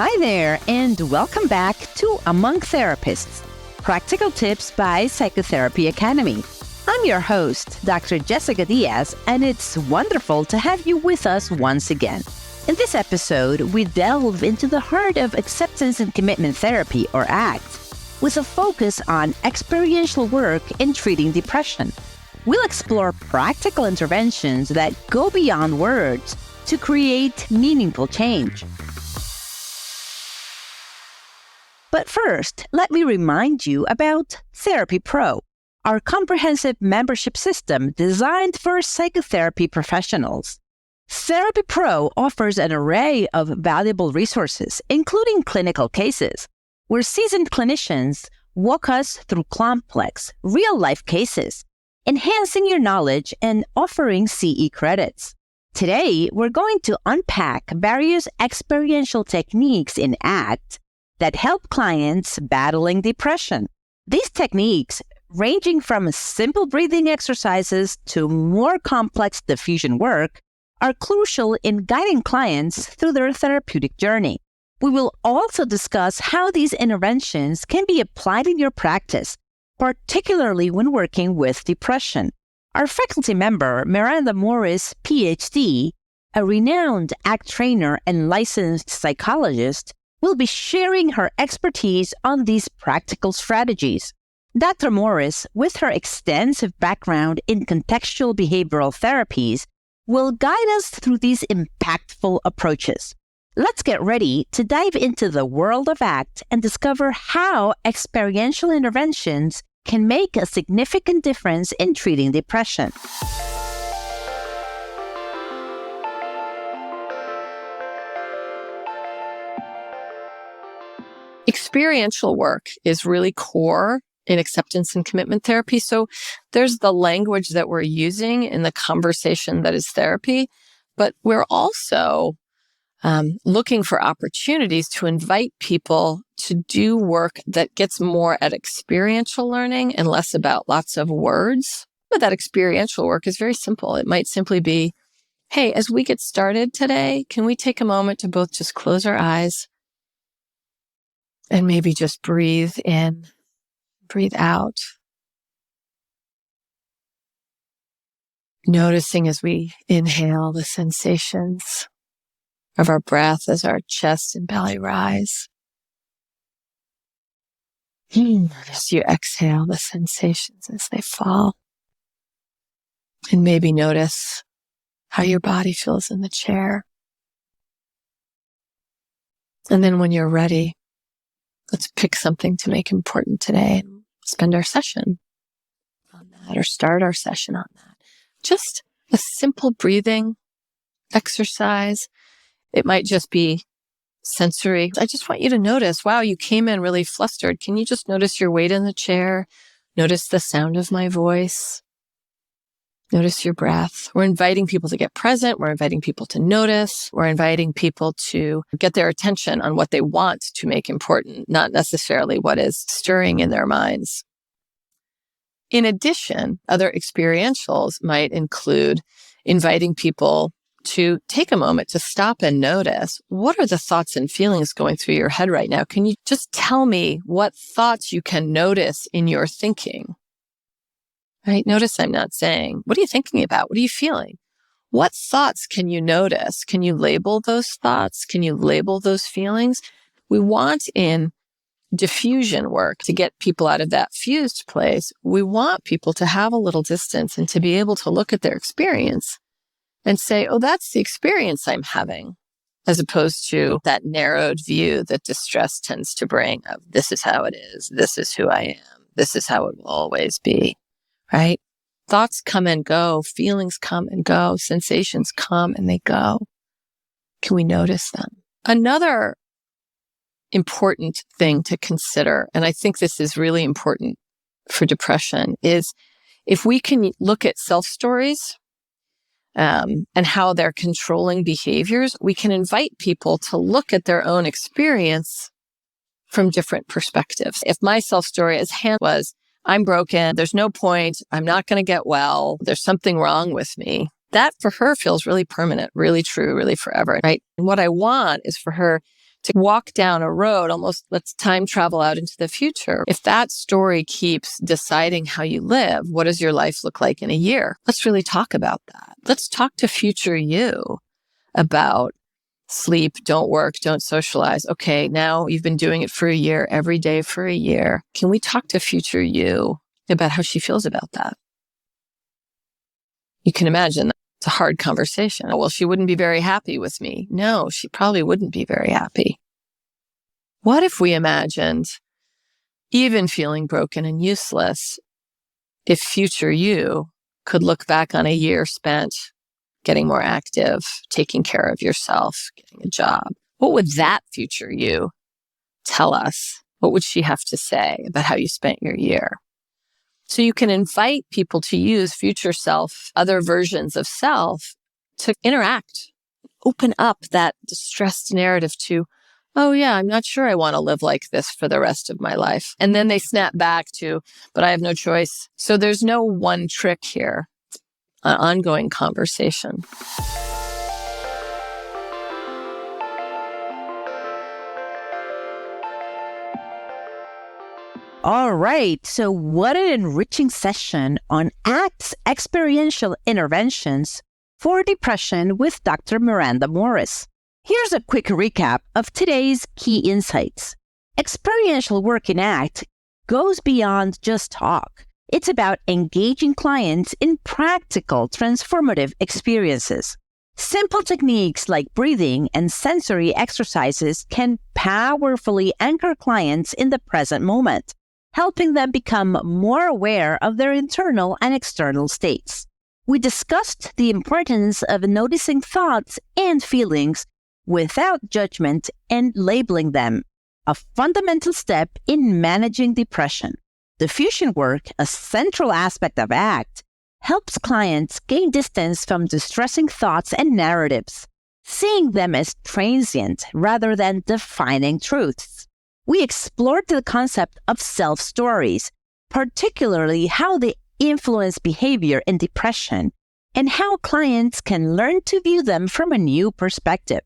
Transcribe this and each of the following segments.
Hi there, and welcome back to Among Therapists, Practical Tips by Psychotherapy Academy. I'm your host, Dr. Jessica Díaz, and it's wonderful to have you with us once again. In this episode, we delve into the heart of acceptance and commitment therapy, or ACT, with a focus on experiential work in treating depression. We'll explore practical interventions that go beyond words to create meaningful change. But first, let me remind you about Therapy Pro, our comprehensive membership system designed for psychotherapy professionals. Therapy Pro offers an array of valuable resources, including clinical cases, where seasoned clinicians walk us through complex, real-life cases, enhancing your knowledge and offering CE credits. Today, we're going to unpack various experiential techniques in ACT that help clients battling depression. These techniques, ranging from simple breathing exercises to more complex defusion work, are crucial in guiding clients through their therapeutic journey. We will also discuss how these interventions can be applied in your practice, particularly when working with depression. Our faculty member, Miranda Morris, Ph.D., a renowned ACT trainer and licensed psychologist, will be sharing her expertise on these practical strategies. Dr. Morris, with her extensive background in contextual behavioral therapies, will guide us through these impactful approaches. Let's get ready to dive into the world of ACT and discover how experiential interventions can make a significant difference in treating depression. Experiential work is really core in acceptance and commitment therapy. So there's the language that we're using in the conversation that is therapy, but we're also looking for opportunities to invite people to do work that gets more at experiential learning and less about lots of words. But that experiential work is very simple. It might simply be, hey, as we get started today, can we take a moment to both just close our eyes and maybe just breathe in, breathe out. Noticing as we inhale the sensations of our breath as our chest and belly rise. As you exhale the sensations as they fall. And maybe notice how your body feels in the chair. And then when you're ready, let's pick something to make important today and spend our session on that or start our session on that. Just a simple breathing exercise. It might just be sensory. I just want you to notice, wow, you came in really flustered. Can you just notice your weight in the chair? Notice the sound of my voice. Notice your breath. We're inviting people to get present. We're inviting people to notice. We're inviting people to get their attention on what they want to make important, not necessarily what is stirring in their minds. In addition, other experientials might include inviting people to take a moment to stop and notice, what are the thoughts and feelings going through your head right now? Can you just tell me what thoughts you can notice in your thinking? Right? Notice I'm not saying, what are you thinking about? What are you feeling? What thoughts can you notice? Can you label those thoughts? Can you label those feelings? We want in diffusion work to get people out of that fused place. We want people to have a little distance and to be able to look at their experience and say, oh, that's the experience I'm having, as opposed to that narrowed view that distress tends to bring of this is how it is. This is who I am. This is how it will always be. Right? Thoughts come and go, feelings come and go, sensations come and they go. Can we notice them? Another important thing to consider, and I think this is really important for depression, is if we can look at self-stories and how they're controlling behaviors, we can invite people to look at their own experience from different perspectives. If my self-story as hand was, I'm broken. There's no point. I'm not going to get well. There's something wrong with me. That for her feels really permanent, really true, really forever, right? And what I want is for her to walk down a road, almost let's time travel out into the future. If that story keeps deciding how you live, what does your life look like in a year? Let's really talk about that. Let's talk to future you about sleep, don't work, don't socialize. Okay, now you've been doing it for a year, every day for a year. Can we talk to future you about how she feels about that? You can imagine it's a hard conversation. Well, she wouldn't be very happy with me. No, she probably wouldn't be very happy. What if we imagined, even feeling broken and useless, if future you could look back on a year spent getting more active, taking care of yourself, getting a job? What would that future you tell us? What would she have to say about how you spent your year? So you can invite people to use future self, other versions of self, to interact, open up that distressed narrative to, oh yeah, I'm not sure I want to live like this for the rest of my life. And then they snap back to, but I have no choice. So there's no one trick here, an ongoing conversation. All right, so what an enriching session on ACT's experiential interventions for depression with Dr. Miranda Morris. Here's a quick recap of today's key insights. Experiential work in ACT goes beyond just talk. It's about engaging clients in practical, transformative experiences. Simple techniques like breathing and sensory exercises can powerfully anchor clients in the present moment, helping them become more aware of their internal and external states. We discussed the importance of noticing thoughts and feelings without judgment and labeling them, a fundamental step in managing depression. Defusion work, a central aspect of ACT, helps clients gain distance from distressing thoughts and narratives, seeing them as transient rather than defining truths. We explored the concept of self-stories, particularly how they influence behavior in depression and how clients can learn to view them from a new perspective.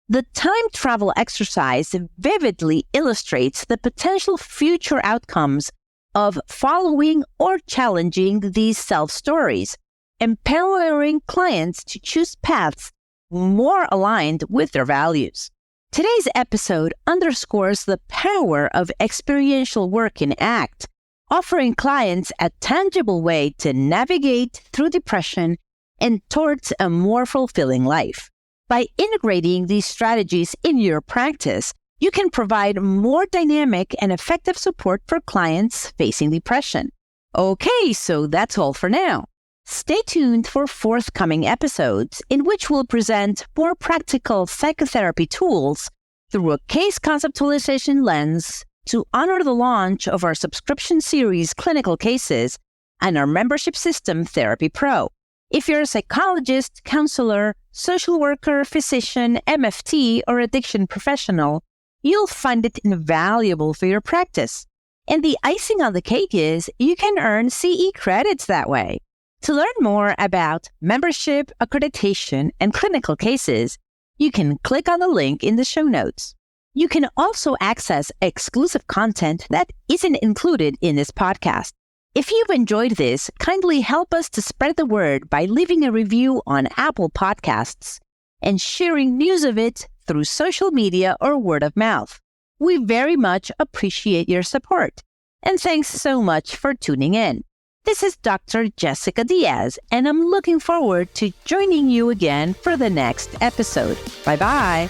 The time travel exercise vividly illustrates the potential future outcomes of following or challenging these self-stories, empowering clients to choose paths more aligned with their values. Today's episode underscores the power of experiential work in ACT, offering clients a tangible way to navigate through depression and towards a more fulfilling life. By integrating these strategies in your practice, you can provide more dynamic and effective support for clients facing depression. Okay, so that's all for now. Stay tuned for forthcoming episodes in which we'll present more practical psychotherapy tools through a case conceptualization lens to honor the launch of our subscription series Clinical Cases and our membership system Therapy Pro. If you're a psychologist, counselor, social worker, physician, MFT, or addiction professional, you'll find it invaluable for your practice. And the icing on the cake is you can earn CE credits that way. To learn more about membership, accreditation, and clinical cases, you can click on the link in the show notes. You can also access exclusive content that isn't included in this podcast. If you've enjoyed this, kindly help us to spread the word by leaving a review on Apple Podcasts and sharing news of it through social media or word of mouth. We very much appreciate your support. And thanks so much for tuning in. This is Dr. Jessica Díaz, and I'm looking forward to joining you again for the next episode. Bye-bye.